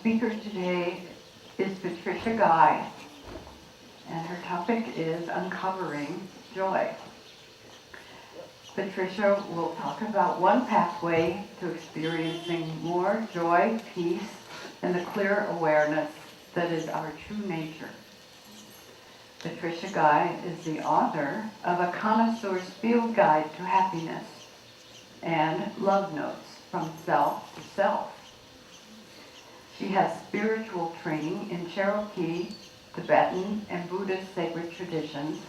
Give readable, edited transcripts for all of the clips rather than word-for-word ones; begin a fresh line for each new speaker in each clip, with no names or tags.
speaker today is Patricia Guy, and her topic is uncovering joy. Patricia will talk about one pathway to experiencing more joy, peace, and the clear awareness that is our true nature. Patricia Guy is the author of A Connoisseur's Field Guide to Happiness and Love Notes from Self to Self. She has spiritual training in Cherokee, Tibetan, and Buddhist sacred traditions,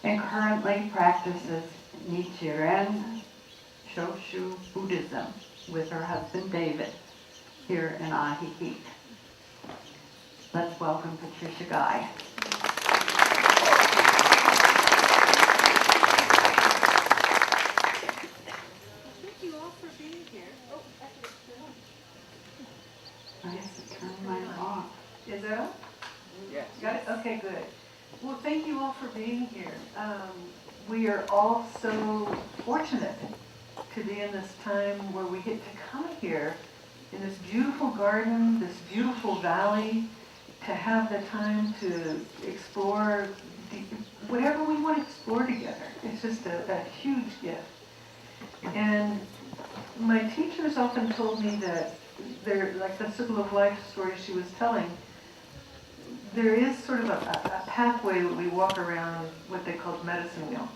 and currently practices Nichiren Shoshu Buddhism with her husband David here in Ajijic. Let's welcome Patricia Guy.
Thank you all for being here. Oh,
I have to turn mine off.
is that on?
Yes.
Got it? Okay, good. Well, thank you all for being here. We are all so fortunate to be in this time where we get to come here in this beautiful garden, this beautiful valley, to have the time to explore whatever we want to explore together. It's just a huge gift. And my teachers often told me that they're like the circle of life story she was telling. There is sort of a pathway that we walk around what they called medicine wheel.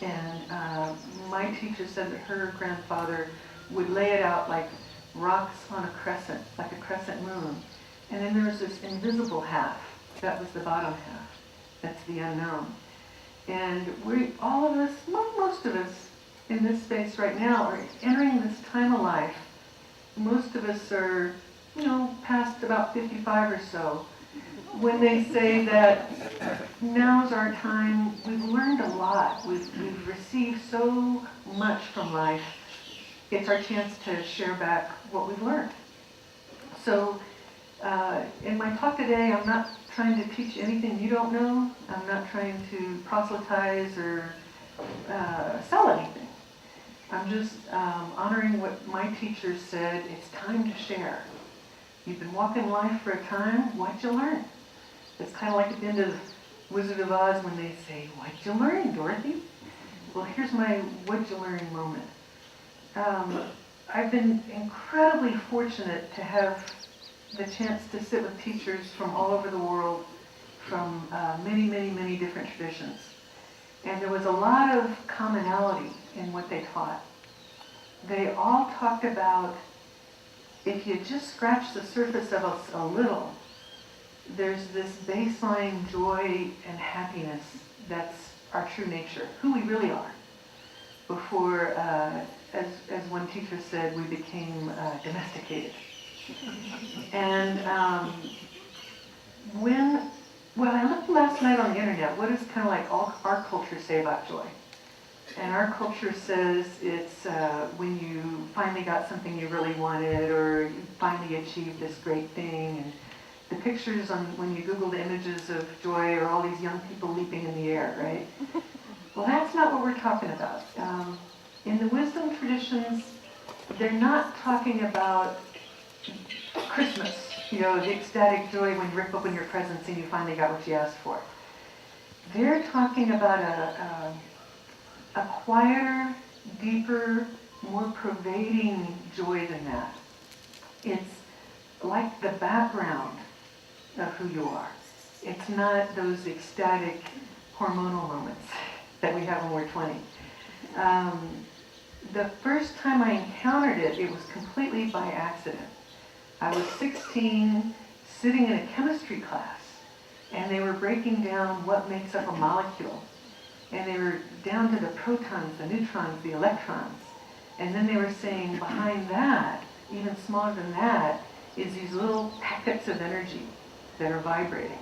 And my teacher said that her grandfather would lay it out like rocks on a crescent, like a crescent moon. And then there was this invisible half. That was the bottom half. That's the unknown. And we, all of us, most of us in this space right now are entering this time of life. Most of us are, past about 55 or so. When they say that now's our time, we've learned a lot. We've received so much from life. It's our chance to share back what we've learned. So in my talk today, I'm not trying to teach anything you don't know. I'm not trying to proselytize or sell anything. I'm just honoring what my teachers said. It's time to share. You've been walking life for a time. What'd you learn? It's kind of like at the end of Wizard of Oz when they say, "What'd you learn, Dorothy?" Well, here's my "what'd you learn" moment. I've been incredibly fortunate to have the chance to sit with teachers from all over the world, from many, many, many different traditions. And there was a lot of commonality in what they taught. They all talked about, if you just scratch the surface of us a little, there's this baseline joy and happiness that's our true nature, who we really are. Before, as one teacher said, we became domesticated. And I looked last night on the internet, what does kind of like all our culture say about joy? And our culture says it's when you finally got something you really wanted, or you finally achieved this great thing. And the pictures on when you Google the images of joy are all these young people leaping in the air, right? Well, that's not what we're talking about. In the wisdom traditions, they're not talking about Christmas, the ecstatic joy when you rip open your presents and you finally got what you asked for. They're talking about a quieter, deeper, more pervading joy than that. It's like the background of who you are. It's not those ecstatic hormonal moments that we have when we're 20. The first time I encountered it, it was completely by accident. I was 16, sitting in a chemistry class, and they were breaking down what makes up a molecule. And they were down to the protons, the neutrons, the electrons. And then they were saying behind that, even smaller than that, is these little packets of energy that are vibrating.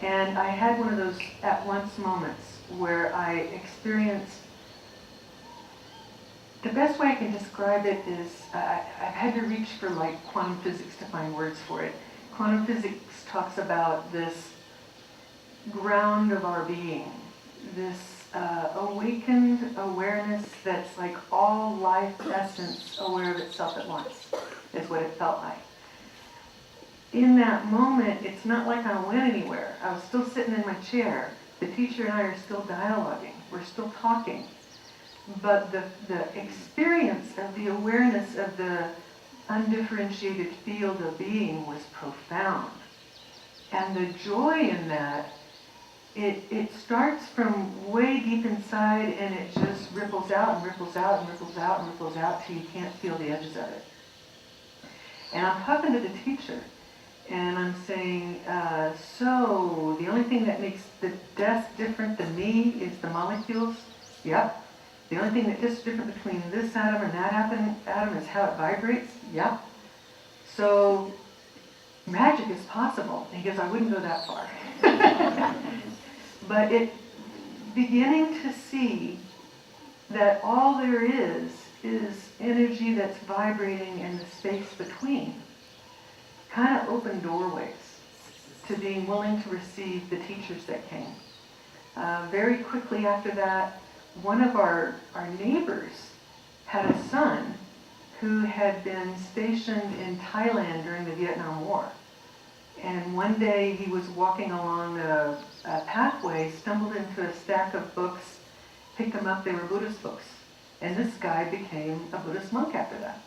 And I had one of those at once moments where I experienced, the best way I can describe it is, I've had to reach for like quantum physics to find words for it. Quantum physics talks about this ground of our being, this awakened awareness that's like all life essence aware of itself at once, is what it felt like. in that moment, it's not like I went anywhere. I was still sitting in my chair. The teacher and I are still dialoguing. We're still talking. But the experience of the awareness of the undifferentiated field of being was profound. And the joy in that, it starts from way deep inside and it just ripples out and ripples out and ripples out and ripples out till you can't feel the edges of it. And I'm talking to the teacher and I'm saying, so the only thing that makes the desk different than me is the molecules? Yep. The only thing that is different between this atom and that atom is how it vibrates? Yep. So magic is possible. And he goes, I wouldn't go that far. But it beginning to see that all there is energy that's vibrating in the space between, kind of opened doorways to being willing to receive the teachers that came. Very quickly after that, one of our neighbors had a son who had been stationed in Thailand during the Vietnam War. And one day he was walking along a pathway, stumbled into a stack of books, picked them up, they were Buddhist books. And this guy became a Buddhist monk after that.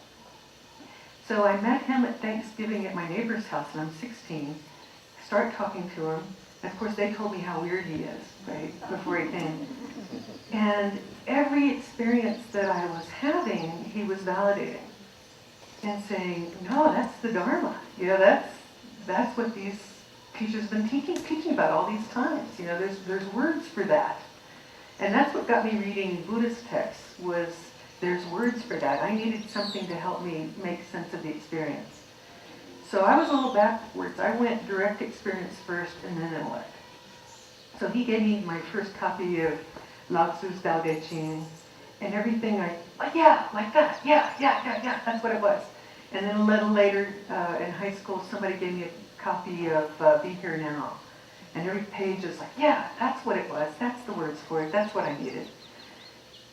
So I met him at Thanksgiving at my neighbor's house, and I'm 16. Start talking to him. And of course they told me how weird he is, right, before he came. And every experience that I was having, he was validating and saying, no, that's the Dharma. You know, that's what these teachers have been teaching about all these times. You know, there's words for that. And that's what got me reading Buddhist texts, was there's words for that. I needed something to help me make sense of the experience. So I was a little backwards. I went direct experience first and then intellect. So he gave me my first copy of Lao Tzu's Tao Te Ching, and everything yeah, like that, yeah, that's what it was. And then a little later in high school, somebody gave me a copy of Be Here Now. And every page is like, yeah, that's what it was, that's the words for it, that's what I needed.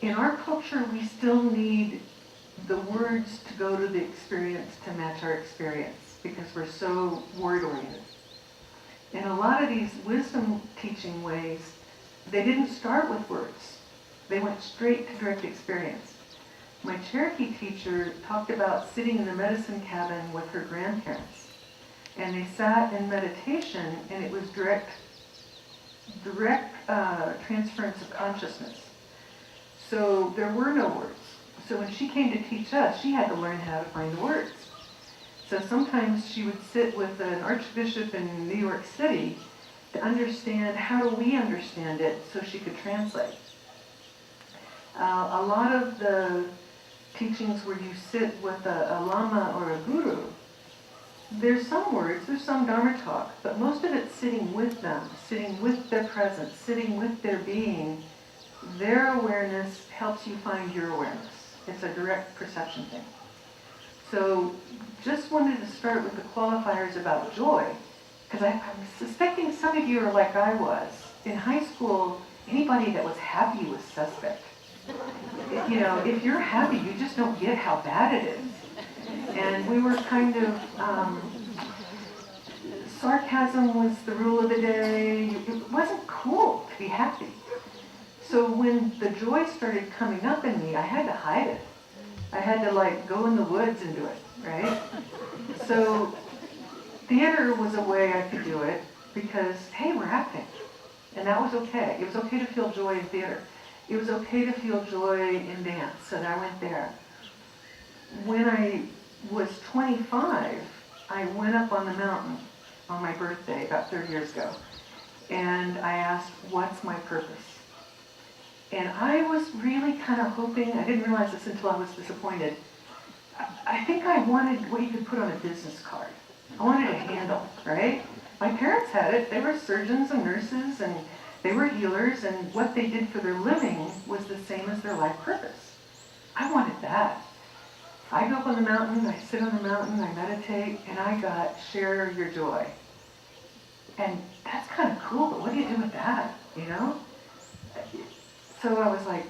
In our culture, we still need the words to go to the experience to match our experience, because we're so word-oriented. And a lot of these wisdom teaching ways, they didn't start with words. They went straight to direct experience. My Cherokee teacher talked about sitting in the medicine cabin with her grandparents. And they sat in meditation, and it was direct transference of consciousness. So there were no words. So when she came to teach us, she had to learn how to find the words. So sometimes she would sit with an archbishop in New York City to understand how do we understand it so she could translate. A lot of the teachings where you sit with a lama or a guru, there's some words, there's some Dharma talk, but most of it's sitting with them, sitting with their presence, sitting with their being. Their awareness helps you find your awareness. It's a direct perception thing. So just wanted to start with the qualifiers about joy, because I'm suspecting some of you are like I was. In high school, anybody that was happy was suspect. You know, if you're happy, you just don't get how bad it is. And we were kind of, sarcasm was the rule of the day. It wasn't cool to be happy. So when the joy started coming up in me, I had to hide it. I had to go in the woods and do it, right? So theater was a way I could do it because, hey, we're acting. And that was okay. It was okay to feel joy in theater. It was okay to feel joy in dance, and I went there. When I was 25, I went up on the mountain on my birthday about 30 years ago, and I asked, what's my purpose? And I was really kind of hoping, I didn't realize this until I was disappointed, I think I wanted what you could put on a business card. I wanted a handle, right? My parents had it. They were surgeons and nurses, and they were healers, and what they did for their living was the same as their life purpose. I wanted that. I go up on the mountain, I sit on the mountain, I meditate, and I got share your joy. And that's kind of cool, but what do you do with that, you know? So I was like,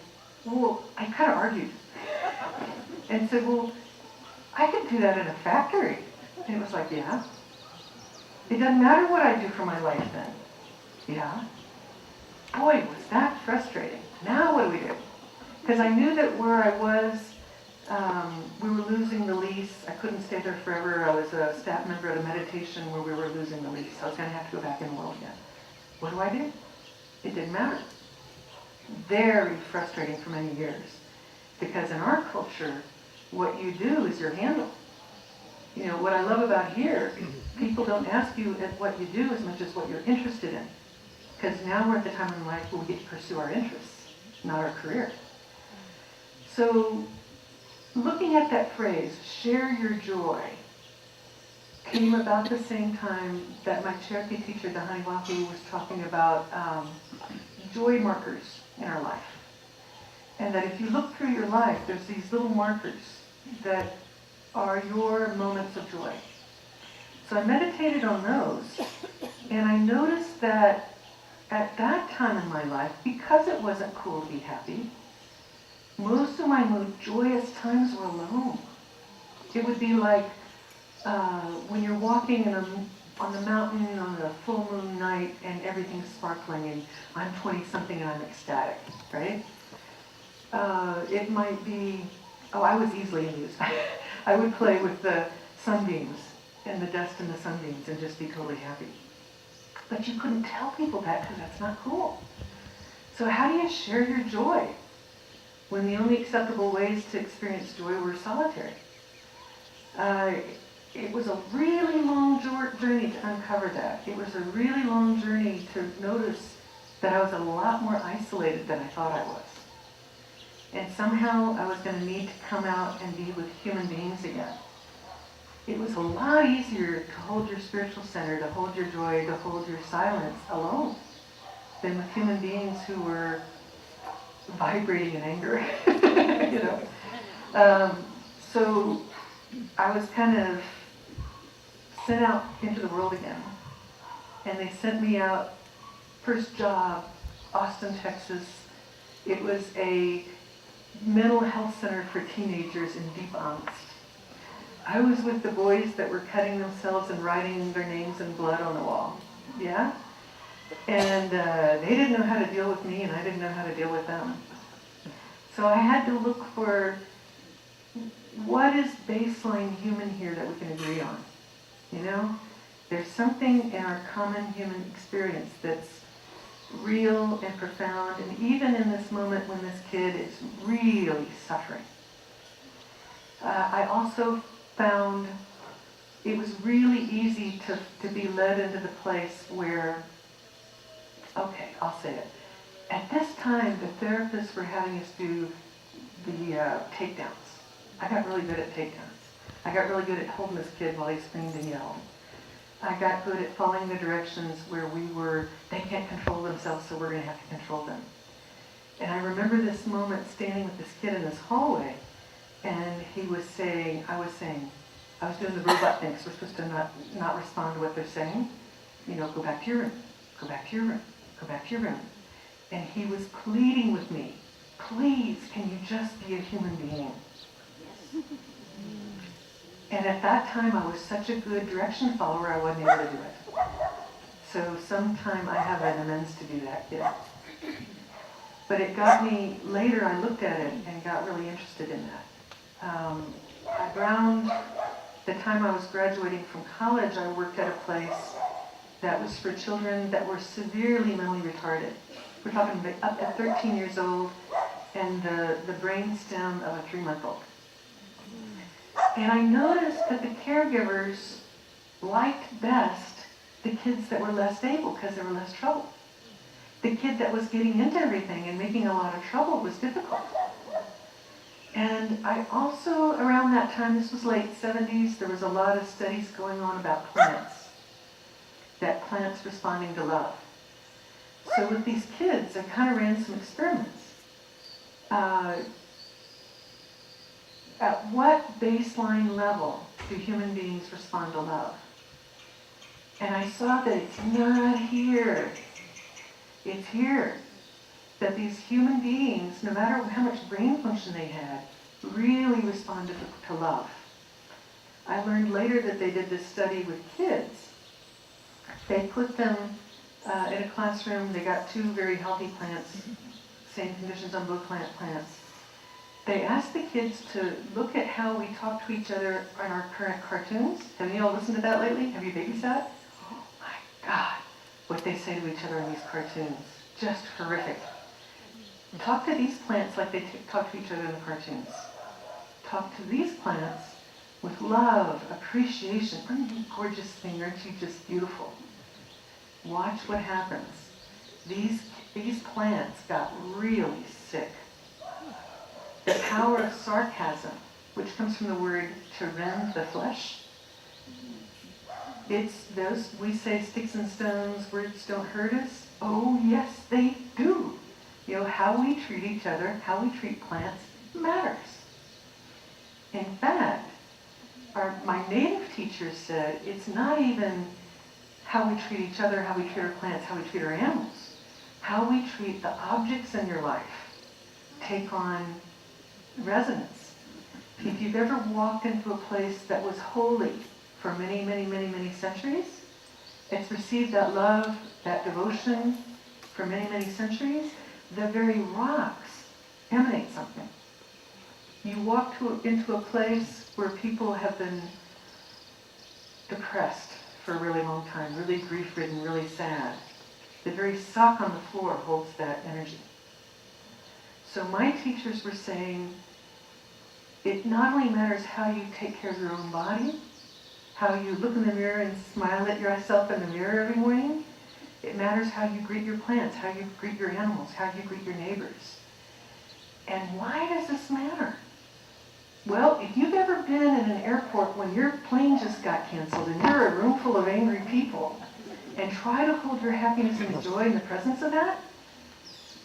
well, I kind of argued. And said, well, I could do that in a factory. And it was like, yeah. It doesn't matter what I do for my life then. Yeah. Boy, was that frustrating. Now what do we do? Because I knew that where I was, we were losing the lease. I couldn't stay there forever. I was a staff member at a meditation where we were losing the lease. I was going to have to go back in the world again. What do I do? It didn't matter. Very frustrating for many years. Because in our culture, what you do is your handle. You know, what I love about here, people don't ask you what you do as much as what you're interested in. Because now we're at the time in life where we get to pursue our interests, not our career. So, looking at that phrase, share your joy, came about the same time that my Cherokee teacher, Dahaniwahu, was talking about joy markers in our life. And that if you look through your life, there's these little markers that are your moments of joy. So I meditated on those, and I noticed that at that time in my life, because it wasn't cool to be happy, most of my most joyous times were alone. It would be like when you're walking on the mountain on a full moon night and everything's sparkling and I'm 20-something and I'm ecstatic, right? It might be, I was easily amused. I would play with the sunbeams and the dust and the sunbeams and just be totally happy. But you couldn't tell people that because that's not cool. So how do you share your joy when the only acceptable ways to experience joy were solitary? It was a really long journey to uncover that. It was a really long journey to notice that I was a lot more isolated than I thought I was. And somehow I was going to need to come out and be with human beings again. It was a lot easier to hold your spiritual center, to hold your joy, to hold your silence alone than with human beings who were vibrating in anger. You know. So I was kind of sent out into the world again. And they sent me out, first job, Austin, Texas. It was a mental health center for teenagers in deep angst. I was with the boys that were cutting themselves and writing their names in blood on the wall. Yeah? And they didn't know how to deal with me, and I didn't know how to deal with them. So I had to look for what is baseline human here that we can agree on. You know? There's something in our common human experience that's real and profound, and even in this moment when this kid is really suffering. I also found it was really easy to be led into the place where, okay, I'll say it. At this time, the therapists were having us do the takedowns. I got really good at takedowns. I got really good at holding this kid while he screamed and yelled. I got good at following the directions where they can't control themselves, so we're going to have to control them. And I remember this moment standing with this kid in this hallway, and I was doing the robot thing, because we're supposed to not respond to what they're saying. You know, go back to your room, go back to your room, go back to your room. And he was pleading with me, please, can you just be a human being? And at that time, I was such a good direction follower, I wasn't able to do it. So sometime I have an amends to do that, yeah. But it got me, later I looked at it and got really interested in that. Around the time I was graduating from college, I worked at a place that was for children that were severely mentally retarded. We're talking up to 13 years old and the brain stem of a 3-month-old. And I noticed that the caregivers liked best the kids that were less able because there were less trouble. The kid that was getting into everything and making a lot of trouble was difficult. And I also, around that time, this was late 70s, there was a lot of studies going on about plants, that plants responding to love. So with these kids, I kind of ran some experiments. At what baseline level do human beings respond to love? And I saw that it's not here. It's here. That these human beings, no matter how much brain function they had, really responded to love. I learned later that they did this study with kids. They put them in a classroom. They got two very healthy plants, same conditions on both plants. They asked the kids to look at how we talk to each other in our current cartoons. Have you all listened to that lately? Have you babysat? Oh my God, what they say to each other in these cartoons. Just horrific. Talk to these plants like they talk to each other in the cartoons. Talk to these plants with love, appreciation. Aren't you a gorgeous thing? Aren't you just beautiful? Watch what happens. These plants got really sick. The power of sarcasm, which comes from the word to rend the flesh. It's those, we say sticks and stones, words don't hurt us. Oh yes, they do. You know, how we treat each other, how we treat plants matters. In fact, my native teachers said it's not even how we treat each other, how we treat our plants, how we treat our animals. How we treat the objects in your life take on resonance. If you've ever walked into a place that was holy for many, many, many, many centuries, it's received that love, that devotion for many, many centuries, the very rocks emanate something. You walk into a place where people have been depressed for a really long time, really grief-ridden, really sad. The very sock on the floor holds that energy. So my teachers were saying, it not only matters how you take care of your own body, how you look in the mirror and smile at yourself in the mirror every morning, it matters how you greet your plants, how you greet your animals, how you greet your neighbors. And why does this matter? Well, if you've ever been in an airport when your plane just got canceled and you're a room full of angry people, and try to hold your happiness and joy in the presence of that,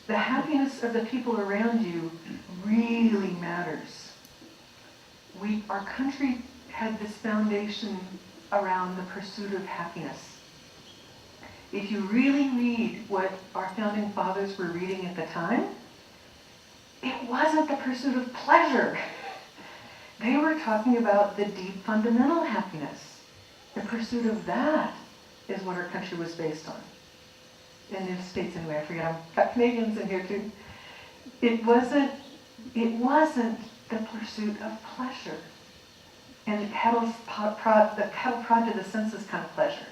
the happiness of the people around you really matters. Our country had this foundation around the pursuit of happiness. If you really read what our founding fathers were reading at the time, it wasn't the pursuit of pleasure. They were talking about the deep fundamental happiness. The pursuit of that is what our country was based on. In the States anyway, I forget, I've got Canadians in here too. It wasn't the pursuit of pleasure. And the cattle prod to the senses kind of pleasure.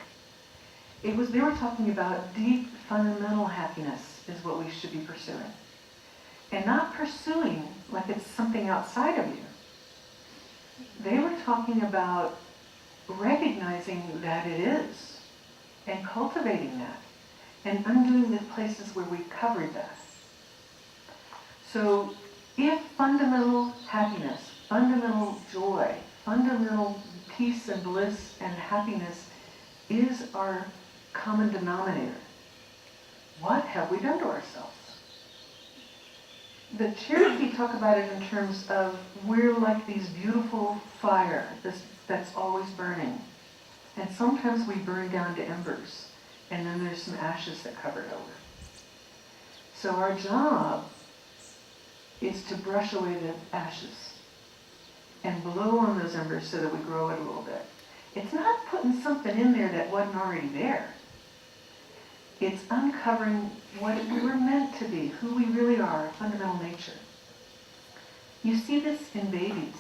They were talking about deep fundamental happiness is what we should be pursuing. And not pursuing like it's something outside of you. They were talking about recognizing that it is, and cultivating that, and undoing the places where we covered that. So if fundamental happiness, fundamental joy, fundamental peace and bliss and happiness is our common denominator, what have we done to ourselves? The Cherokee talk about it in terms of we're like these beautiful fire that's always burning. And sometimes we burn down to embers, and then there's some ashes that cover it over. So our job is to brush away the ashes and blow on those embers so that we grow it a little bit. It's not putting something in there that wasn't already there. It's uncovering what we were meant to be, who we really are, our fundamental nature. You see this in babies.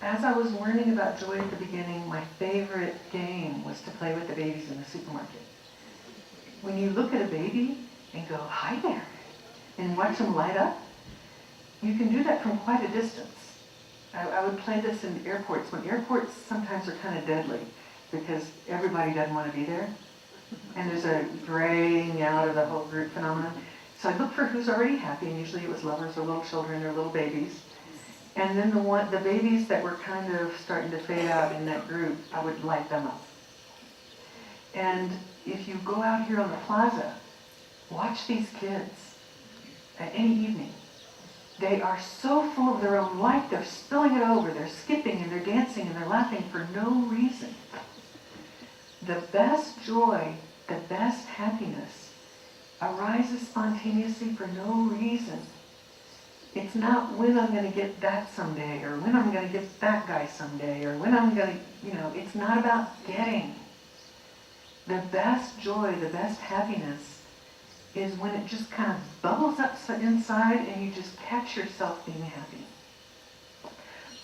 As I was learning about joy at the beginning, my favorite game was to play with the babies in the supermarket. When you look at a baby and go, hi there, and watch them light up, you can do that from quite a distance. I would play this in airports, when airports sometimes are kind of deadly because everybody doesn't want to be there. And there's a graying out of the whole group phenomenon. So I'd look for who's already happy, and usually it was lovers or little children or little babies. And then the babies that were kind of starting to fade out in that group, I would light them up. And if you go out here on the plaza, watch these kids at any evening. They are so full of their own life, they're spilling it over, they're skipping and they're dancing and they're laughing for no reason. The best joy, the best happiness arises spontaneously for no reason. It's not when I'm going to get that someday, or when I'm going to get that guy someday, or when I'm going to, it's not about getting. The best joy, the best happiness is when it just kind of bubbles up inside and you just catch yourself being happy.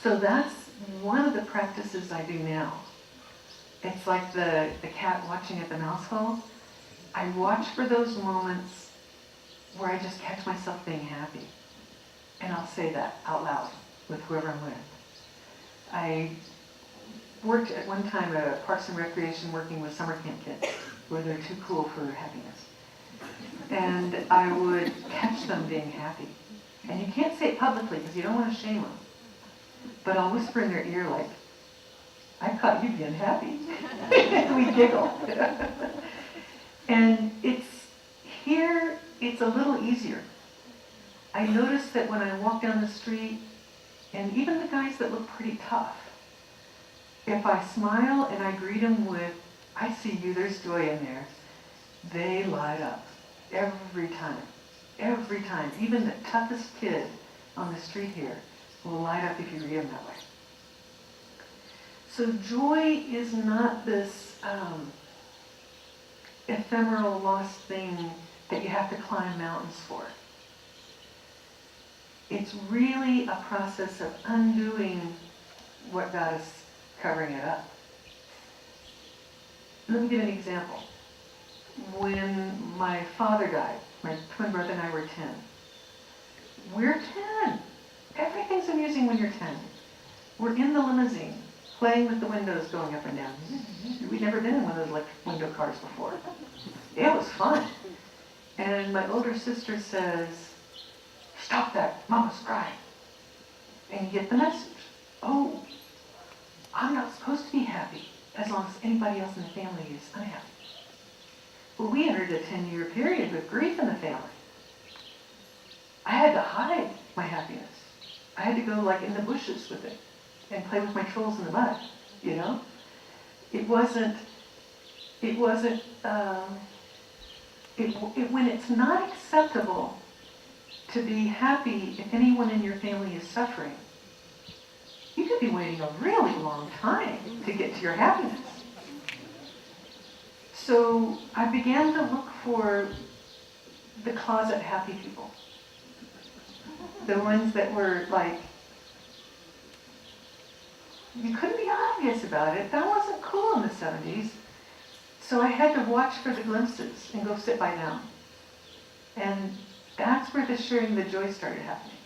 So that's one of the practices I do now. It's like the cat watching at the mouse hole. I watch for those moments where I just catch myself being happy. And I'll say that out loud with whoever I'm with. I worked at one time at Parks and Recreation working with summer camp kids where they're too cool for happiness. And I would catch them being happy. And you can't say it publicly because you don't want to shame them. But I'll whisper in their ear like, I caught you being happy. We giggle. And it's a little easier. I notice that when I walk down the street, and even the guys that look pretty tough, if I smile and I greet them with, I see you, there's joy in there, they light up every time. Every time. Even the toughest kid on the street here will light up if you greet them that way. So joy is not this ephemeral, lost thing that you have to climb mountains for. It's really a process of undoing what God is covering it up. Let me give an example. When my father died, my twin brother and I were 10. We're 10. Everything's amusing when you're 10. We're in the limousine, playing with the windows going up and down. We'd never been in one of those electric window cars before. It was fun. And my older sister says, stop that, Mama's crying. And you get the message. Oh, I'm not supposed to be happy as long as anybody else in the family is unhappy. Well, we entered a 10-year period with grief in the family. I had to hide my happiness. I had to go like in the bushes with it and play with my trolls in the mud, you know? When it's not acceptable to be happy if anyone in your family is suffering, you could be waiting a really long time to get to your happiness. So I began to look for the closet happy people. The ones that were like, you couldn't be obvious about it. That wasn't cool in the 70s. So I had to watch for the glimpses and go sit by them. And that's where the sharing the joy started happening.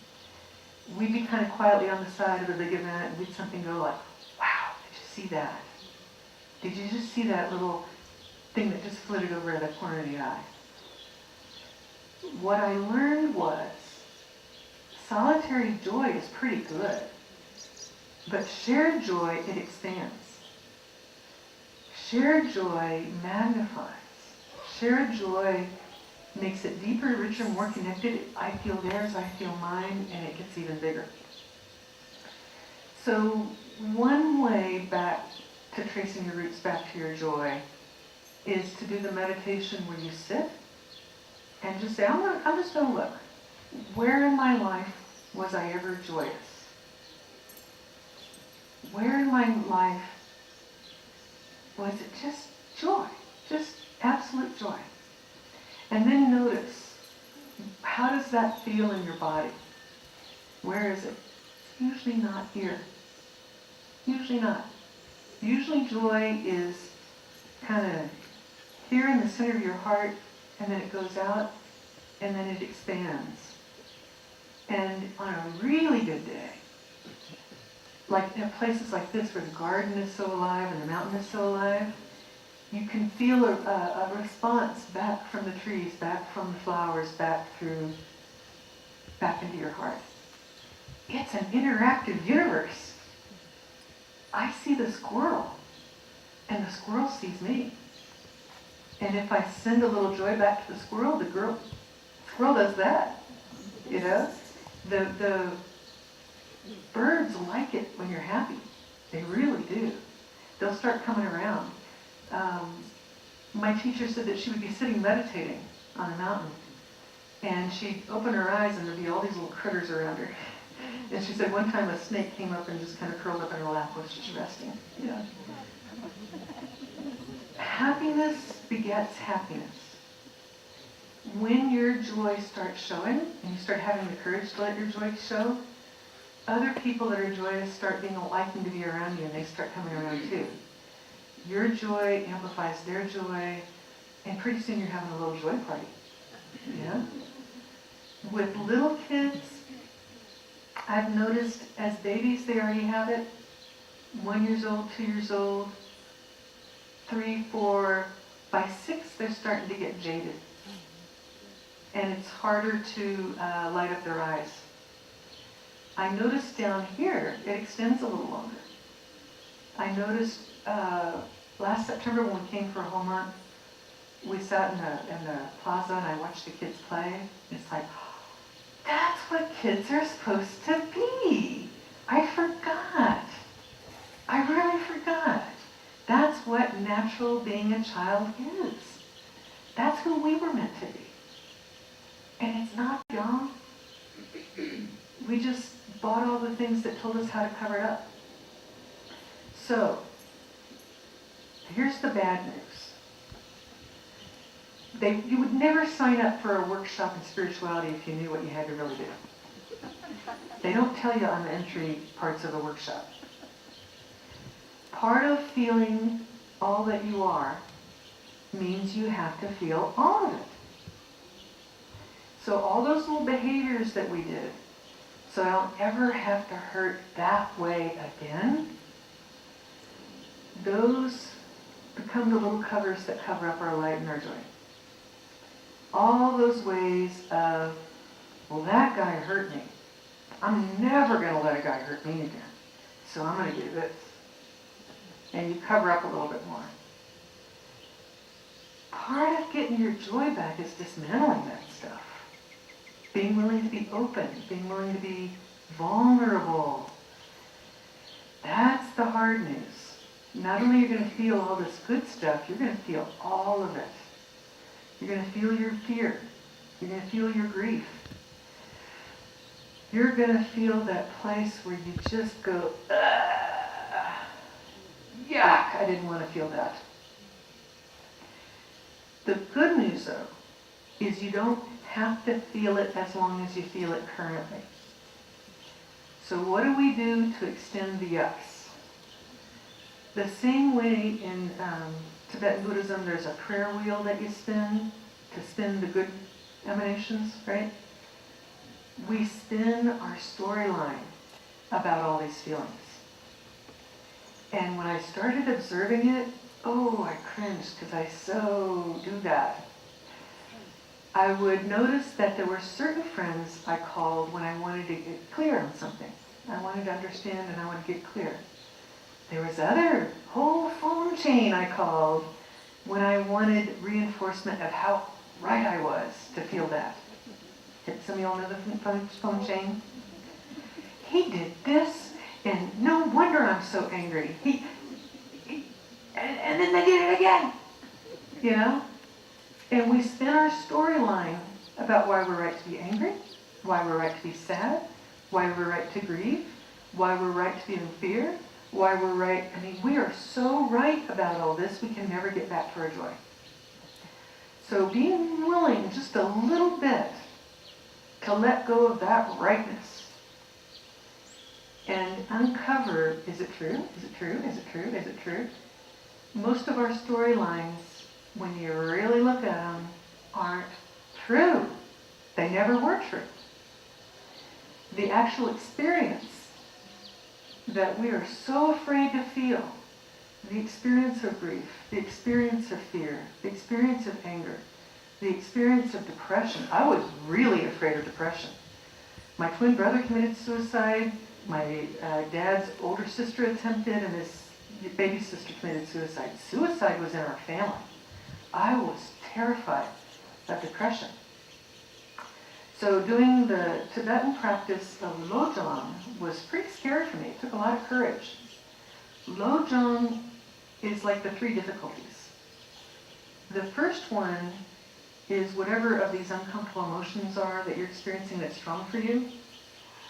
We'd be kind of quietly on the side of a big event and we'd something go like, wow, did you see that? Did you just see that little thing that just flitted over the corner of the eye? What I learned was solitary joy is pretty good, but shared joy, it expands. Shared joy magnifies. Shared joy makes it deeper, richer, more connected. I feel theirs, I feel mine, and it gets even bigger. So one way back to tracing your roots back to your joy is to do the meditation where you sit and just say, I'm just going to look. Where in my life was I ever joyous? Where in my life was it just joy? Just absolute joy. And then notice, how does that feel in your body? Where is it? Usually not here. Usually not. Usually joy is kind of here in the center of your heart, and then it goes out, and then it expands. And on a really good day, like in places like this where the garden is so alive and the mountain is so alive, you can feel a response back from the trees, back from the flowers, back into your heart. It's an interactive universe. I see the squirrel, and the squirrel sees me. And if I send a little joy back to the squirrel does that. You know? The birds like it when you're happy. They really do. They'll start coming around. My teacher said that she would be sitting meditating on a mountain, and she'd open her eyes and there'd be all these little critters around her. And she said one time a snake came up and just kind of curled up in her lap, was just resting. You know? happiness begets happiness. When your joy starts showing, and you start having the courage to let your joy show, other people that are joyous start being liking to be around you, and they start coming around too. Your joy amplifies their joy, and pretty soon you're having a little joy party. Yeah? With little kids, I've noticed as babies they already have it. 1 year old, 2 years old, 3, 4, by 6 they're starting to get jaded. And it's harder to light up their eyes. I noticed down here, it extends a little longer. I noticed last September when we came for a whole month, we sat in the plaza and I watched the kids play. It's like, that's what kids are supposed to be. I forgot. I really forgot. That's what natural being a child is. That's who we were meant to be. And it's not young. We just bought all the things that told us how to cover it up. So, here's the bad news. You would never sign up for a workshop in spirituality if you knew what you had to really do. They don't tell you on the entry parts of a workshop. Part of feeling all that you are means you have to feel all of it. So all those little behaviors that we did, so I don't ever have to hurt that way again, those become the little covers that cover up our light and our joy. All those ways of, well, that guy hurt me. I'm never going to let a guy hurt me again. So I'm going to do this. And you cover up a little bit more. Part of getting your joy back is dismantling that stuff. Being willing to be open. Being willing to be vulnerable. That's the hard news. Not only are you going to feel all this good stuff, you're going to feel all of it. You're going to feel your fear. You're going to feel your grief. You're going to feel that place where you just go, yuck, I didn't want to feel that. The good news, though, is you don't have to feel it as long as you feel it currently. So what do we do to extend the yucks? The same way in Tibetan Buddhism, there's a prayer wheel that you spin to spin the good emanations, right? We spin our storyline about all these feelings. And when I started observing it, oh, I cringed because I so do that. I would notice that there were certain friends I called when I wanted to get clear on something. I wanted to understand and I wanted to get clear. There was other whole phone chain I called when I wanted reinforcement of how right I was to feel that. Some of y'all know the phone chain? He did this, and no wonder I'm so angry. And then they did it again. You know? And we spin our storyline about why we're right to be angry, why we're right to be sad, why we're right to grieve, why we're right to be in fear, why we're right. I mean, we are so right about all this, we can never get back to our joy. So being willing just a little bit to let go of that rightness and uncover, is it true? Is it true? Is it true? Is it true? Most of our storylines, when you really look at them, aren't true. They never were true. The actual experience that we are so afraid to feel, the experience of grief, the experience of fear, the experience of anger, the experience of depression. I was really afraid of depression. My twin brother committed suicide, my dad's older sister attempted, and his baby sister committed suicide. Suicide was in our family. I was terrified of depression. So doing the Tibetan practice of Lojong was pretty scary for me. It took a lot of courage. Lojong is like the 3 difficulties. The first one is whatever of these uncomfortable emotions are that you're experiencing that's strong for you.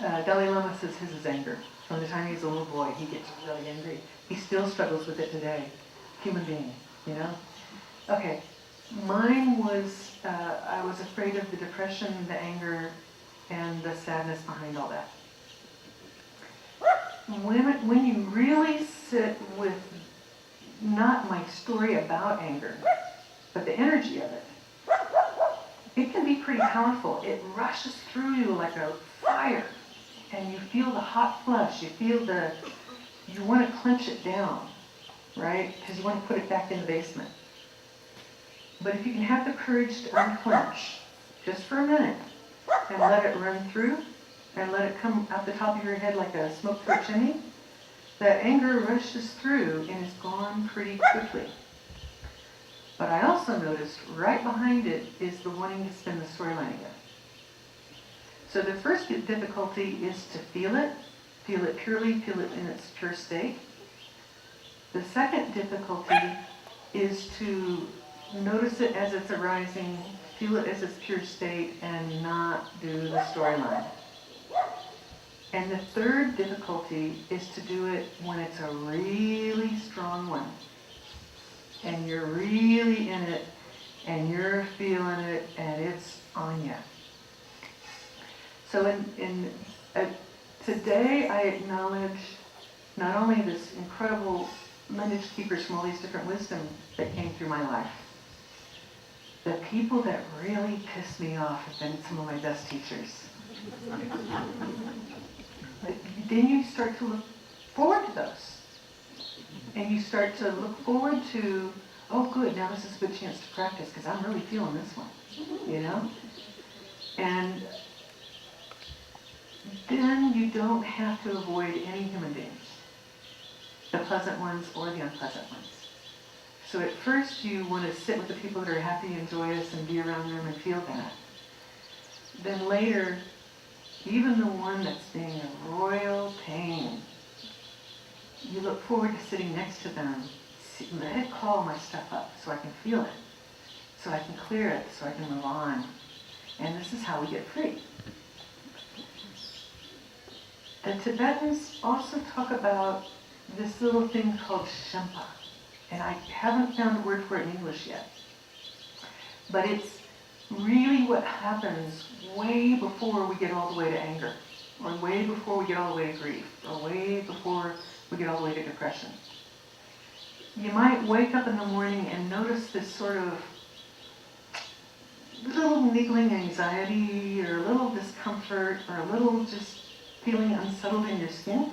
Dalai Lama says his is anger. From the time he's a little boy, he gets really angry. He still struggles with it today. Human being. you know? Okay, mine was, I was afraid of the depression, the anger, and the sadness behind all that. When you really sit with not my story about anger, but the energy of it, it can be pretty powerful. It rushes through you like a fire, and you feel the hot flush. You feel you want to clench it down, right? Because you want to put it back in the basement. But if you can have the courage to unclench, just for a minute, and let it run through, and let it come out the top of your head like a smoke through a chimney, that anger rushes through and is gone pretty quickly. But I also noticed right behind it is the wanting to spin the storyline again. So the first difficulty is to feel it purely, feel it in its pure state. The second difficulty is to notice it as it's arising, feel it as its pure state, and not do the storyline. And the third difficulty is to do it when it's a really strong one. And you're really in it, and you're feeling it, and it's on you. So today I acknowledge not only this incredible lineage keepers from all these different wisdom that came through my life. The people that really pissed me off have been some of my best teachers. But then you start to look forward to those. And you start to look forward to, oh good, now this is a good chance to practice because I'm really feeling this one, you know? And then you don't have to avoid any human beings, the pleasant ones or the unpleasant ones. So at first you want to sit with the people that are happy and joyous and be around them and feel that. Then later, even the one that's being a royal pain, you look forward to sitting next to them. Let it call my stuff up so I can feel it, so I can clear it, so I can move on. And this is how we get free. The Tibetans also talk about this little thing called Shempa. And I haven't found a word for it in English yet. But it's really what happens way before we get all the way to anger, or way before we get all the way to grief, or way before we get all the way to depression. You might wake up in the morning and notice this sort of little niggling anxiety, or a little discomfort, or a little just feeling unsettled in your skin.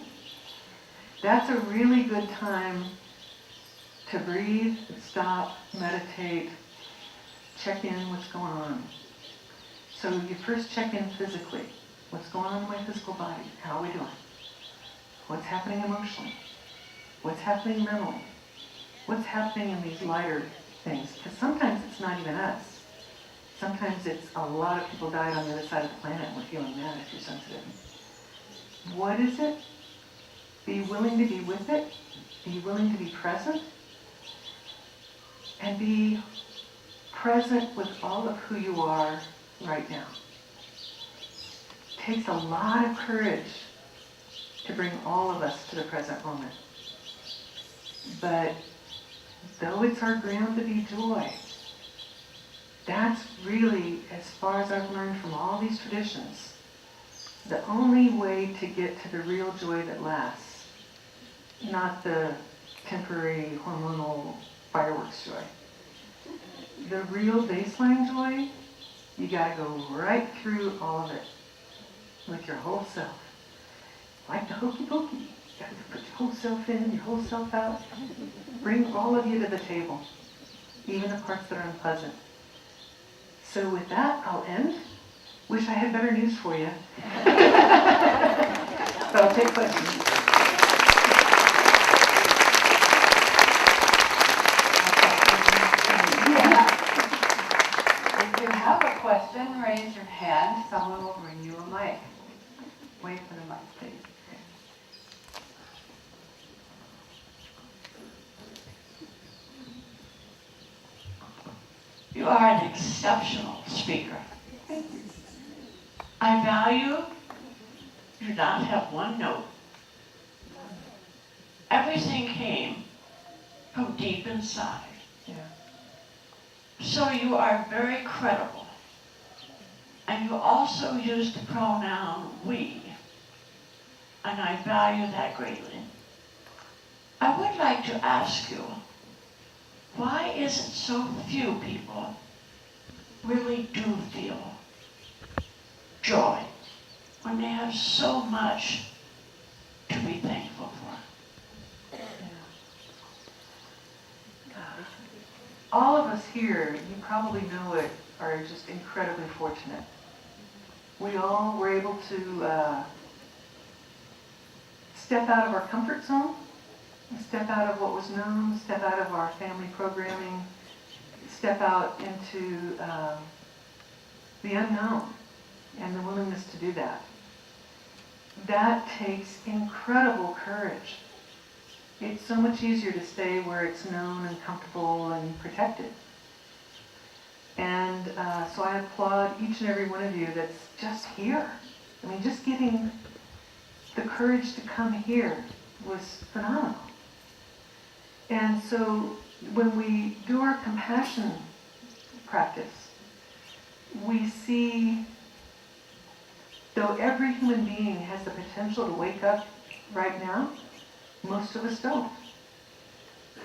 That's a really good time to breathe, stop, meditate, check in what's going on. So you first check in physically. What's going on in my physical body? How are we doing? What's happening emotionally? What's happening mentally? What's happening in these lighter things? Because sometimes it's not even us. Sometimes it's a lot of people died on the other side of the planet and we're feeling that if you're sensitive. What is it? Be willing to be with it. Be willing to be present. And be present with all of who you are right now. It takes a lot of courage to bring all of us to the present moment. But though it's our ground to be joy, that's really, as far as I've learned from all these traditions, the only way to get to the real joy that lasts, not the temporary hormonal fireworks joy. The real baseline joy, you gotta go right through all of it with your whole self. Like the hokey pokey, you gotta put your whole self in, your whole self out. Bring all of you to the table, even the parts that are unpleasant. So with that, I'll end. Wish I had better news for you. But I'll take questions.
If you have a question, raise your hand. Someone will bring you a mic. Wait for the mic, please.
You are an exceptional speaker. I value you did not have one note. Everything came from deep inside.
Yeah.
So you are very credible. And you also use the pronoun we. And I value that greatly. I would like to ask you, why is it so few people really do feel joy when they have so much to be thankful for?
All of us here, you probably know it, are just incredibly fortunate. We all were able to step out of our comfort zone, step out of what was known, step out of our family programming, step out into the unknown and the willingness to do that. That takes incredible courage. It's so much easier to stay where it's known and comfortable and protected. And so I applaud each and every one of you that's just here. I mean, just getting the courage to come here was phenomenal. And so when we do our compassion practice, we see, though every human being has the potential to wake up right now, most of us don't.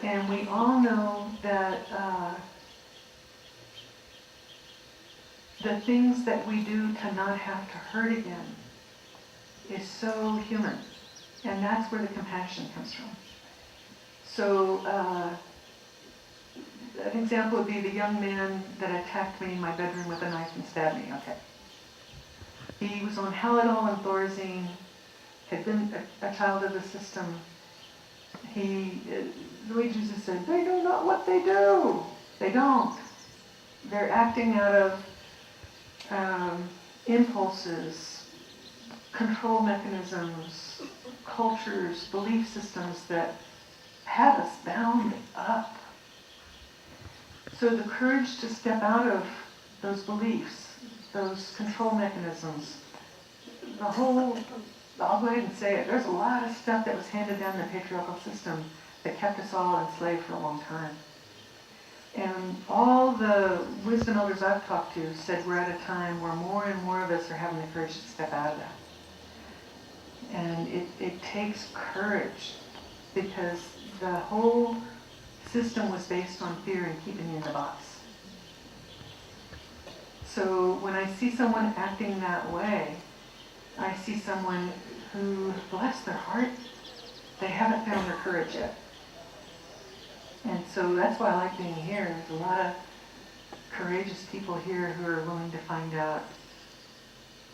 And we all know that the things that we do to not have to hurt again is so human. And that's where the compassion comes from. So an example would be the young man that attacked me in my bedroom with a knife and stabbed me. Okay. He was on Halidol and Thorazine, had been a child of the system. The way Jesus said, they know not what they do. They don't. They're acting out of impulses, control mechanisms, cultures, belief systems that have us bound up. So the courage to step out of those beliefs, those control mechanisms, I'll go ahead and say it, there's a lot of stuff that was handed down in the patriarchal system that kept us all enslaved for a long time. And all the wisdom elders I've talked to said we're at a time where more and more of us are having the courage to step out of that. And it takes courage, because the whole system was based on fear and keeping you in the box. So when I see someone acting that way, I see someone who, bless their heart, they haven't found their courage yet. And so that's why I like being here. There's a lot of courageous people here who are willing to find out,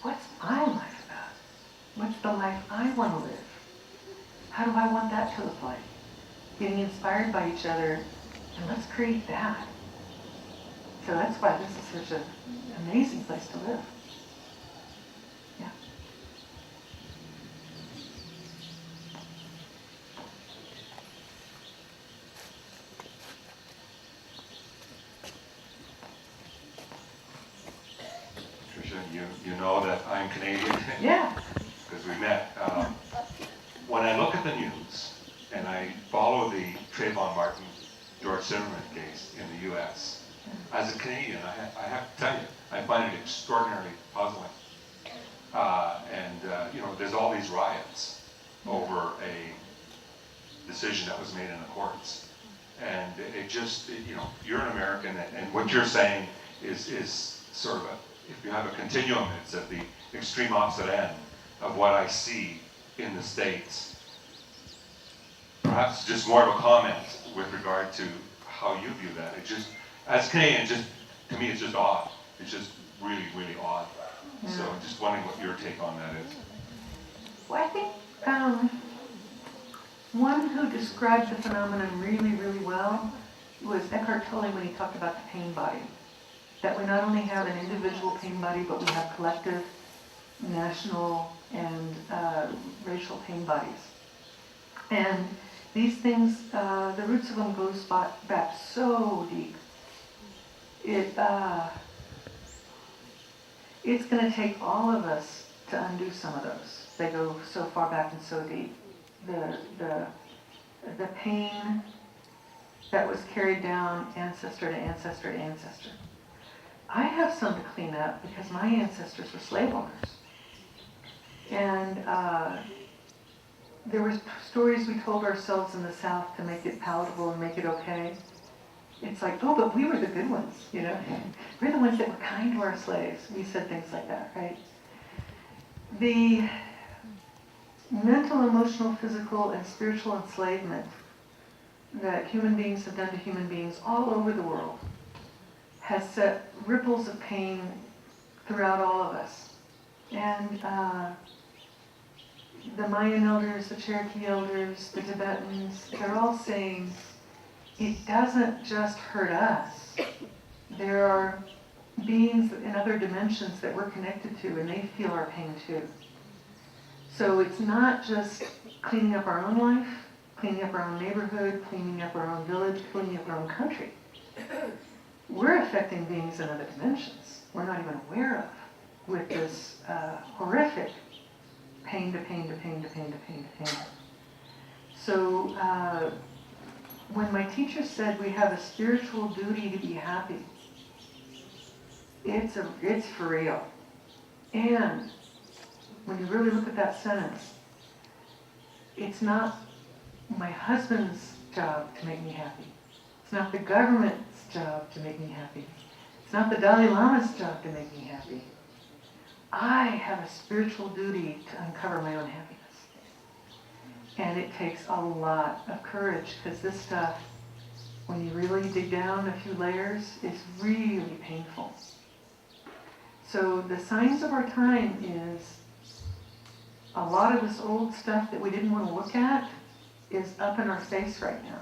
what's my life about? What's the life I want to live? How do I want that to look like? Getting inspired by each other, and let's create that. So that's why this is such an amazing place to live. Yeah.
Patricia, you know that I'm Canadian.
Yeah.
Because we met. When I look at the news and I follow the Trayvon Martin, George Zimmerman case in the U.S., as a Canadian, I have to tell you, I find it extraordinarily puzzling. There's all these riots over a decision that was made in the courts. And you're an American, and what you're saying is sort of if you have a continuum, it's at the extreme opposite end of what I see in the States. Perhaps just more of a comment with regard to how you view that. It just, as Canadian, to me, it's just odd. It's just really, really odd. Yeah. So I'm just wondering what your take on that is.
Well, I think one who described the phenomenon really, really well was Eckhart Tolle when he talked about the pain body. That we not only have an individual pain body, but we have collective, national, and racial pain bodies. And these things, the roots of them goes back so deep. It's going to take all of us to undo some of those. They go so far back and so deep. The pain that was carried down ancestor to ancestor to ancestor. I have some to clean up because my ancestors were slave owners. And there were stories we told ourselves in the South to make it palatable and make it okay. It's like, oh, but we were the good ones, you know? We're the ones that were kind to our slaves. We said things like that, right? The mental, emotional, physical, and spiritual enslavement that human beings have done to human beings all over the world has set ripples of pain throughout all of us. And the Mayan elders, the Cherokee elders, the Tibetans, they're all saying, it doesn't just hurt us. There are beings in other dimensions that we're connected to, and they feel our pain too. So it's not just cleaning up our own life, cleaning up our own neighborhood, cleaning up our own village, cleaning up our own country. We're affecting beings in other dimensions we're not even aware of with this horrific pain to pain to pain to pain to pain to pain. So when my teacher said we have a spiritual duty to be happy, it's for real. And when you really look at that sentence, it's not my husband's job to make me happy. It's not the government's job to make me happy. It's not the Dalai Lama's job to make me happy. I have a spiritual duty to uncover my own happiness. And it takes a lot of courage, because this stuff, when you really dig down a few layers, is really painful. So the signs of our time is a lot of this old stuff that we didn't want to look at is up in our face right now.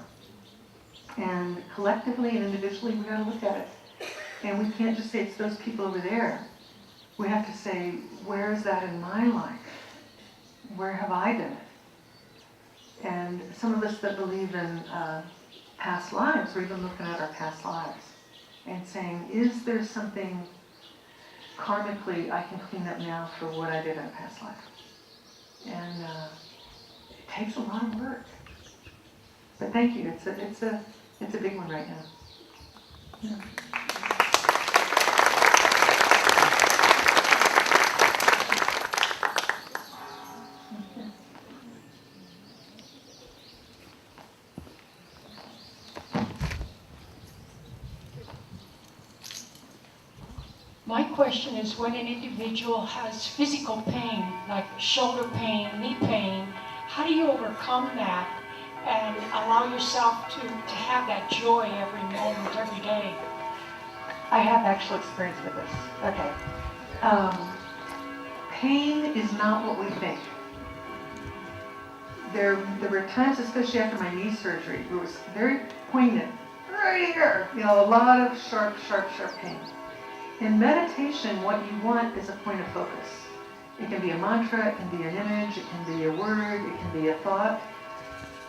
And collectively and individually, we got to look at it. And we can't just say it's those people over there. We have to say, where is that in my life? Where have I done it? And some of us that believe in past lives, we're even looking at our past lives and saying, is there something karmically I can clean up now for what I did in a past life? And it takes a lot of work. But thank you. It's a big one right now. Yeah.
My question is, when an individual has physical pain, like shoulder pain, knee pain, how do you overcome that and allow yourself to have that joy every moment, every day?
I have actual experience with this. Okay. Pain is not what we think. There were times, especially after my knee surgery, where it was very poignant, right here. You know, a lot of sharp, sharp, sharp pain. In meditation, what you want is a point of focus. It can be a mantra, it can be an image, it can be a word, it can be a thought.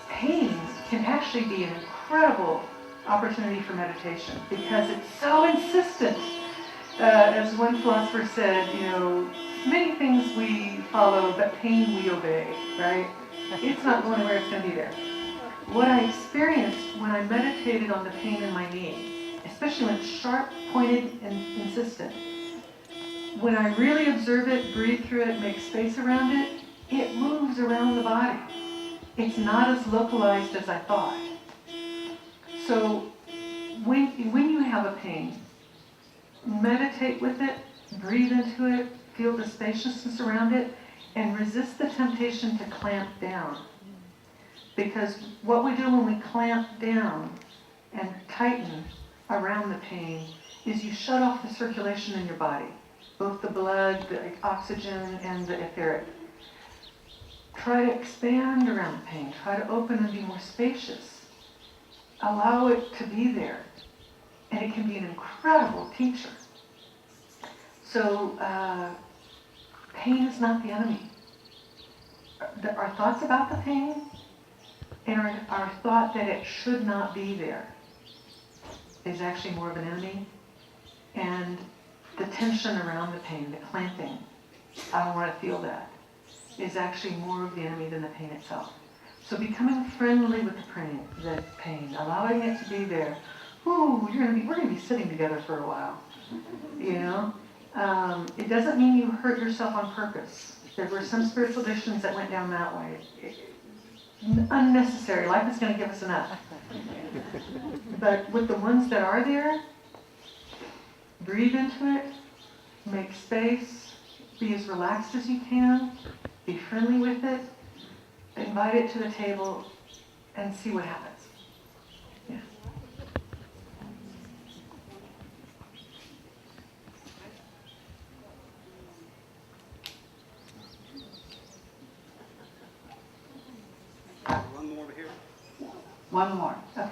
Pain can actually be an incredible opportunity for meditation because it's so insistent. As one philosopher said, you know, many things we follow, but pain we obey, right? It's not going anywhere, it's going to be there. What I experienced when I meditated on the pain in my knee, especially when it's sharp, pointed, and insistent, when I really observe it, breathe through it, make space around it, it moves around the body. It's not as localized as I thought. So when you have a pain, meditate with it, breathe into it, feel the spaciousness around it, and resist the temptation to clamp down. Because what we do when we clamp down and tighten around the pain is you shut off the circulation in your body, both the blood, the oxygen, and the etheric. Try to expand around the pain. Try to open and be more spacious. Allow it to be there. And it can be an incredible teacher. So, pain is not the enemy. Our thoughts about the pain and our thought that it should not be there is actually more of an enemy. And the tension around the pain, the clamping, I don't want to feel that, is actually more of the enemy than the pain itself. So becoming friendly with the pain, allowing it to be there. Ooh, we're gonna be sitting together for a while. You know, it doesn't mean you hurt yourself on purpose. There were some spiritual traditions that went down that way. Unnecessary. Life is going to give us enough. But with the ones that are there, breathe into it, make space, be as relaxed as you can, be friendly with it, invite it to the table, and see what happens. Yeah.
One more over here.
One more.
Okay.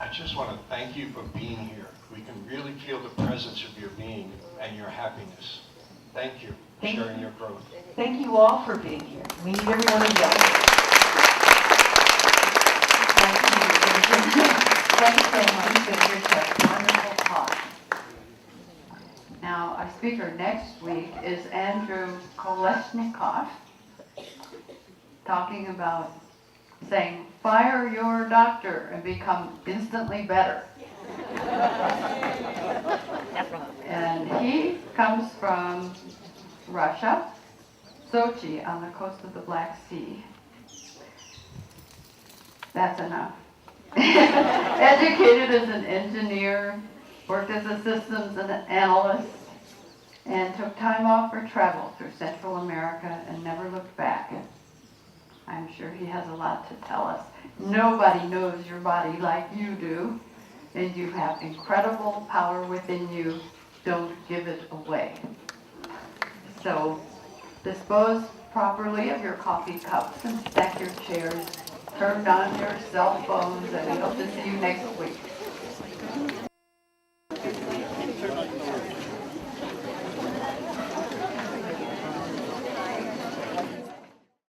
I just want to thank you for being here. We can really feel the presence of your being and your happiness. Thank you for sharing your growth.
Thank you all for being here. We need every one of you.
Thank you so much, Patricia. Wonderful talk. Now, our speaker next week is Andrew Kolesnikoff, talking about saying, fire your doctor and become instantly better. And he comes from Russia, Sochi, on the coast of the Black Sea. That's enough. Educated as an engineer, worked as a systems and analyst, and took time off for travel through Central America and never looked back. I'm sure he has a lot to tell us. Nobody knows your body like you do, and you have incredible power within you. Don't give it away. So dispose properly of your coffee cups and stack your chairs. Turn on your cell phones, and we hope to see you next week.